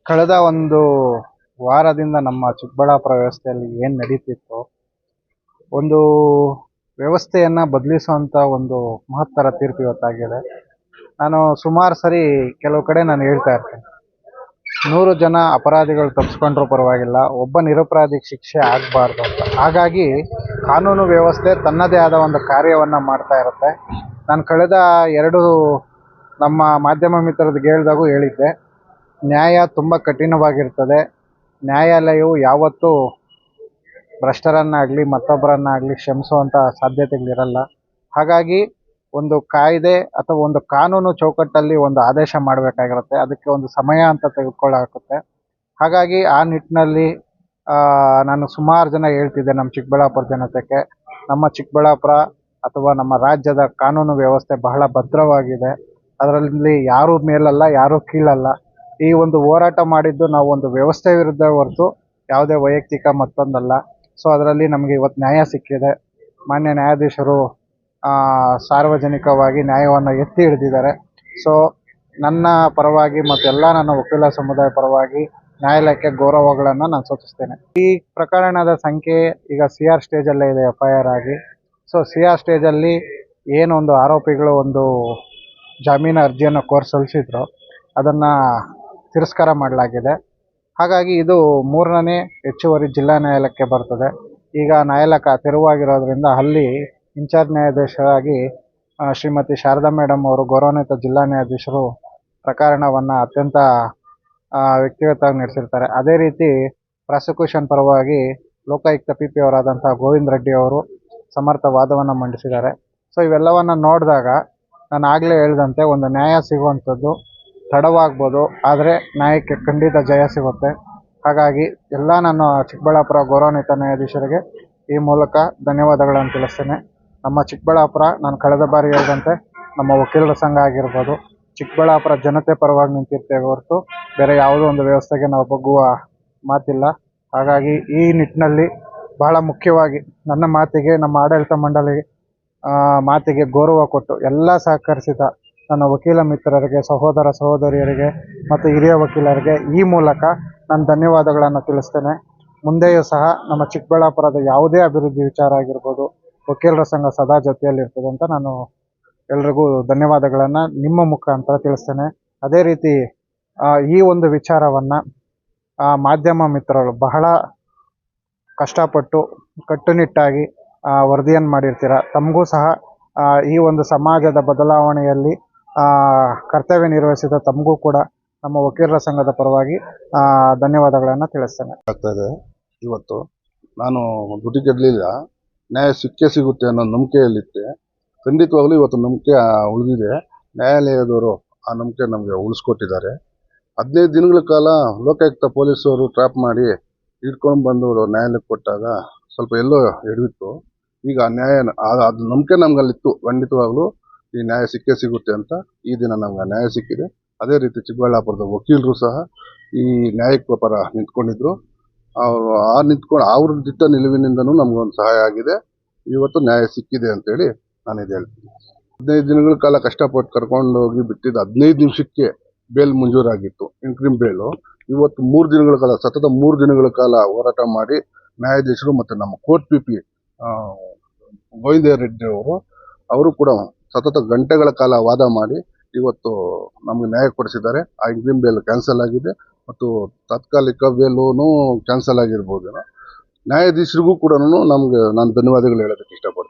ಕಳೆದ ಒಂದು ವಾರದಿಂದ ನಮ್ಮ ಚಿಕ್ಕಬಳ್ಳಾಪುರ ವ್ಯವಸ್ಥೆಯಲ್ಲಿ ಏನು ನಡೀತಿತ್ತು, ಒಂದು ವ್ಯವಸ್ಥೆಯನ್ನು ಬದಲಿಸುವಂಥ ಒಂದು ಮಹತ್ತರ ತೀರ್ಪು ಇವತ್ತಾಗಿದೆ. ನಾನು ಸುಮಾರು ಸರಿ ಕೆಲವು ಕಡೆ ನಾನು ಹೇಳ್ತಾ ಇರ್ತೇನೆ, 100 ಜನ ಅಪರಾಧಿಗಳು ತಪ್ಪಿಸ್ಕೊಂಡ್ರೂ ಪರವಾಗಿಲ್ಲ, ಒಬ್ಬ ನಿರಪರಾಧಿಗೆ ಶಿಕ್ಷೆ ಆಗಬಾರ್ದು ಅಂತ. ಹಾಗಾಗಿ ಕಾನೂನು ವ್ಯವಸ್ಥೆ ತನ್ನದೇ ಆದ ಒಂದು ಕಾರ್ಯವನ್ನು ಮಾಡ್ತಾ ಇರುತ್ತೆ. ನಾನು ಕಳೆದ 2 ನಮ್ಮ ಮಾಧ್ಯಮ ಮಿತ್ರರಿಗೆ ಹೇಳಿದಾಗೂ ಹೇಳಿದ್ದೆ, ನ್ಯಾಯ ತುಂಬ ಕಠಿಣವಾಗಿರ್ತದೆ. ನ್ಯಾಯಾಲಯವು ಯಾವತ್ತೂ ಭ್ರಷ್ಟರನ್ನಾಗಲಿ ಮತ್ತೊಬ್ಬರನ್ನಾಗಲಿ ಕ್ಷಮಿಸುವಂಥ ಸಾಧ್ಯತೆಗಳಿರಲ್ಲ. ಹಾಗಾಗಿ ಒಂದು ಕಾಯ್ದೆ ಅಥವಾ ಒಂದು ಕಾನೂನು ಚೌಕಟ್ಟಲ್ಲಿ ಒಂದು ಆದೇಶ ಮಾಡಬೇಕಾಗಿರುತ್ತೆ, ಅದಕ್ಕೆ ಒಂದು ಸಮಯ ಅಂತ ತೆಗೆದುಕೊಳ್ಳಾಗುತ್ತೆ. ಹಾಗಾಗಿ ಆ ನಿಟ್ಟಿನಲ್ಲಿ ನಾನು ಸುಮಾರು ಜನ ಹೇಳ್ತಿದ್ದೆ ನಮ್ಮ ಚಿಕ್ಕಬಳ್ಳಾಪುರ ಜನತೆಗೆ, ನಮ್ಮ ಚಿಕ್ಕಬಳ್ಳಾಪುರ ಅಥವಾ ನಮ್ಮ ರಾಜ್ಯದ ಕಾನೂನು ವ್ಯವಸ್ಥೆ ಬಹಳ ಭದ್ರವಾಗಿದೆ. ಅದರಲ್ಲಿ ಯಾರೂ ಮೇಲಲ್ಲ, ಯಾರೂ ಕೀಳಲ್ಲ. ಈ ಒಂದು ಹೋರಾಟ ಮಾಡಿದ್ದು ನಾವು ಒಂದು ವ್ಯವಸ್ಥೆ ವಿರುದ್ಧ ಹೊರತು ಯಾವುದೇ ವೈಯಕ್ತಿಕ ಮತ್ತೊಂದಲ್ಲ. ಸೊ ಅದರಲ್ಲಿ ನಮಗೆ ಇವತ್ತು ನ್ಯಾಯ ಸಿಕ್ಕಿದೆ. ಮಾನ್ಯ ನ್ಯಾಯಾಧೀಶರು ಸಾರ್ವಜನಿಕವಾಗಿ ನ್ಯಾಯವನ್ನು ಎತ್ತಿ ಹಿಡಿದಿದ್ದಾರೆ. ಸೊ ನನ್ನ ಪರವಾಗಿ ಮತ್ತೆಲ್ಲ ನನ್ನ ವಕೀಲ ಸಮುದಾಯ ಪರವಾಗಿ ನ್ಯಾಯಾಲಯಕ್ಕೆ ಗೌರವಗಳನ್ನು ನಾನು ಸೂಚಿಸ್ತೇನೆ. ಈ ಪ್ರಕರಣದ ಸಂಖ್ಯೆ ಈಗ CR ಸ್ಟೇಜಲ್ಲೇ ಇದೆ, FIR ಆಗಿ. ಸೊ CR ಸ್ಟೇಜಲ್ಲಿ ಏನೊಂದು ಆರೋಪಿಗಳು ಒಂದು ಜಾಮೀನು ಅರ್ಜಿಯನ್ನು ಸಲ್ಲಿಸಿದ್ರು, ಅದನ್ನು ತಿರಸ್ಕಾರ ಮಾಡಲಾಗಿದೆ. ಹಾಗಾಗಿ ಇದು 3ನೇ ಹೆಚ್ಚುವರಿ ಜಿಲ್ಲಾ ನ್ಯಾಯಾಲಯಕ್ಕೆ ಬರ್ತದೆ. ಈಗ ನ್ಯಾಯಾಲಯ ತೆರವಾಗಿರೋದ್ರಿಂದ ಅಲ್ಲಿ ಇನ್ಚಾರ್ಜ್ ನ್ಯಾಯಾಧೀಶರಾಗಿ ಶ್ರೀಮತಿ ಶಾರದಾ ಮೇಡಮ್ ಅವರು, ಗೌರವಾನ್ವಿತ ಜಿಲ್ಲಾ ನ್ಯಾಯಾಧೀಶರು ಪ್ರಕರಣವನ್ನು ಅತ್ಯಂತ ವ್ಯಕ್ತಿಗತವಾಗಿ ನಡೆಸಿರ್ತಾರೆ. ಅದೇ ರೀತಿ ಪ್ರಾಸಿಕ್ಯೂಷನ್ ಪರವಾಗಿ ಲೋಕಾಯುಕ್ತ PP ಅವರಾದಂಥ ಗೋವಿಂದ ರೆಡ್ಡಿ ಅವರು ಸಮರ್ಥ ವಾದವನ್ನು ಮಂಡಿಸಿದ್ದಾರೆ. ಸೊ ಇವೆಲ್ಲವನ್ನು ನೋಡಿದಾಗ ನಾನು ಆಗಲೇ ಹೇಳಿದಂತೆ, ಒಂದು ನ್ಯಾಯ ಸಿಗುವಂಥದ್ದು ತಡವಾಗ್ಬೋದು, ಆದರೆ ನ್ಯಾಯಕ್ಕೆ ಖಂಡಿತ ಜಯ ಸಿಗುತ್ತೆ. ಹಾಗಾಗಿ ಎಲ್ಲ ನನ್ನ ಚಿಕ್ಕಬಳ್ಳಾಪುರ ಗೌರವಾನ್ವಿತ ನ್ಯಾಯಾಧೀಶರಿಗೆ ಈ ಮೂಲಕ ಧನ್ಯವಾದಗಳನ್ನು ತಿಳಿಸ್ತೇನೆ. ನಮ್ಮ ಚಿಕ್ಕಬಳ್ಳಾಪುರ, ನಾನು ಕಳೆದ ಬಾರಿ ಹೇಳಿದಂತೆ, ನಮ್ಮ ವಕೀಲರ ಸಂಘ ಆಗಿರ್ಬೋದು, ಚಿಕ್ಕಬಳ್ಳಾಪುರ ಜನತೆ ಪರವಾಗಿ ನಿಂತಿರ್ತೇವೆ ಹೊರತು ಬೇರೆ ಯಾವುದೋ ಒಂದು ವ್ಯವಸ್ಥೆಗೆ ನಾವು ಬಗ್ಗುವ ಮಾತಿಲ್ಲ. ಹಾಗಾಗಿ ಈ ನಿಟ್ಟಿನಲ್ಲಿ ಬಹಳ ಮುಖ್ಯವಾಗಿ ನನ್ನ ಮಾತಿಗೆ, ನಮ್ಮ ಆಡಳಿತ ಮಂಡಳಿ ಮಾತಿಗೆ ಗೌರವ ಕೊಟ್ಟು ಎಲ್ಲ ಸಹಕರಿಸಿದ ನನ್ನ ವಕೀಲ ಮಿತ್ರರಿಗೆ, ಸಹೋದರ ಸಹೋದರಿಯರಿಗೆ ಮತ್ತು ಹಿರಿಯ ವಕೀಲರಿಗೆ ಈ ಮೂಲಕ ನಾನು ಧನ್ಯವಾದಗಳನ್ನು ತಿಳಿಸ್ತೇನೆ. ಮುಂದೆಯೂ ಸಹ ನಮ್ಮ ಚಿಕ್ಕಬಳ್ಳಾಪುರದ ಯಾವುದೇ ಅಭಿವೃದ್ಧಿ ವಿಚಾರ ಆಗಿರ್ಬೋದು, ವಕೀಲರ ಸಂಘ ಸದಾ ಜೊತೆಯಲ್ಲಿರ್ತದೆ ಅಂತ ನಾನು ಎಲ್ರಿಗೂ ಧನ್ಯವಾದಗಳನ್ನು ನಿಮ್ಮ ಮುಖಾಂತರ ತಿಳಿಸ್ತೇನೆ. ಅದೇ ರೀತಿ ಈ ಒಂದು ವಿಚಾರವನ್ನು ಮಾಧ್ಯಮ ಮಿತ್ರರು ಬಹಳ ಕಷ್ಟಪಟ್ಟು ಕಟ್ಟುನಿಟ್ಟಾಗಿ ವರದಿಯನ್ನು ಮಾಡಿರ್ತೀರ. ತಮಗೂ ಸಹ ಈ ಒಂದು ಸಮಾಜದ ಬದಲಾವಣೆಯಲ್ಲಿ ಕರ್ತವ್ಯ ನಿರ್ವಹಿಸಿದ ತಮಗೂ ಕೂಡ ನಮ್ಮ ವಕೀಲರ ಸಂಘದ ಪರವಾಗಿ ಧನ್ಯವಾದಗಳನ್ನು ತಿಳಿಸ್ತೇನೆ. ಆಗ್ತಾಯಿದೆ. ಇವತ್ತು ನಾನು ದುಡ್ಡಿಗೆಡಲಿಲ್ಲ, ನ್ಯಾಯ ಸಿಕ್ಕೇ ಸಿಗುತ್ತೆ ಅನ್ನೋ ನಂಬಿಕೆಯಲ್ಲಿದ್ದೆ. ಖಂಡಿತವಾಗ್ಲೂ ಇವತ್ತು ನಂಬಿಕೆ ಉಳಿದಿದೆ. ನ್ಯಾಯಾಲಯದವರು ಆ ನಂಬಿಕೆ ನಮಗೆ ಉಳಿಸ್ಕೊಟ್ಟಿದ್ದಾರೆ. 15 ದಿನಗಳ ಕಾಲ ಲೋಕಾಯುಕ್ತ ಪೊಲೀಸರು ಟ್ರ್ಯಾಪ್ ಮಾಡಿ ಹಿಡ್ಕೊಂಡು ಬಂದು ನ್ಯಾಯಾಲಯಕ್ಕೆ ಕೊಟ್ಟಾಗ ಸ್ವಲ್ಪ ಎಲ್ಲೋ ಹಿಡಿದಿತ್ತು. ಈಗ ನ್ಯಾಯ ಅದು ನಂಬಿಕೆ ನಮ್ಗಲ್ಲಿತ್ತು, ಖಂಡಿತವಾಗ್ಲೂ ಈ ನ್ಯಾಯ ಸಿಕ್ಕೇ ಸಿಗುತ್ತೆ ಅಂತ. ಈ ದಿನ ನಮ್ಗೆ ನ್ಯಾಯ ಸಿಕ್ಕಿದೆ. ಅದೇ ರೀತಿ ಚಿಕ್ಕಬಳ್ಳಾಪುರದ ವಕೀಲರು ಸಹ ಈ ನ್ಯಾಯಕ್ಕೆ ಪರ ನಿಂತ್ಕೊಂಡಿದ್ರು. ಅವರು ಅವ್ರ ದಿಟ್ಟ ನಿಲುವಿನಿಂದನೂ ನಮಗೊಂದು ಸಹಾಯ ಆಗಿದೆ. ಇವತ್ತು ನ್ಯಾಯ ಸಿಕ್ಕಿದೆ ಅಂತೇಳಿ ನಾನು ಇದು ಹೇಳ್ತೀನಿ. 15 ದಿನಗಳ ಕಾಲ ಕಷ್ಟಪಟ್ಟು ಕರ್ಕೊಂಡು ಹೋಗಿ ಬಿಟ್ಟಿದ್ದು 15 ನಿಮಿಷಕ್ಕೆ ಬೇಲ್ ಮಂಜೂರಾಗಿತ್ತು, ಇಂಟ್ರಿಮ್ ಬೇಲು. ಇವತ್ತು 3 ದಿನಗಳ ಕಾಲ, ಸತತ 3 ದಿನಗಳ ಕಾಲ ಹೋರಾಟ ಮಾಡಿ ನ್ಯಾಯಾಧೀಶರು ಮತ್ತು ನಮ್ಮ ಕೋರ್ಟ್ PP ಗೋವಿಂದ ರೆಡ್ಡಿ ಅವರು ಕೂಡ ಸತತ ಗಂಟೆಗಳ ಕಾಲ ವಾದ ಮಾಡಿ ಇವತ್ತು ನಮಗೆ ನ್ಯಾಯ ಕೊಡಿಸಿದ್ದಾರೆ. ಆ ಇಂಟ್ರಿಮ್ ಬೇಲ್ ಕ್ಯಾನ್ಸಲ್ ಆಗಿದೆ ಮತ್ತು ತಾತ್ಕಾಲಿಕ ಬೇಲೂ ಕ್ಯಾನ್ಸಲ್ ಆಗಿರ್ಬೋದು. ನ್ಯಾಯಾಧೀಶರಿಗೂ ಕೂಡ ನಾನು ಧನ್ಯವಾದಗಳು ಹೇಳೋದಕ್ಕೆ ಇಷ್ಟಪಡ್ತೀನಿ.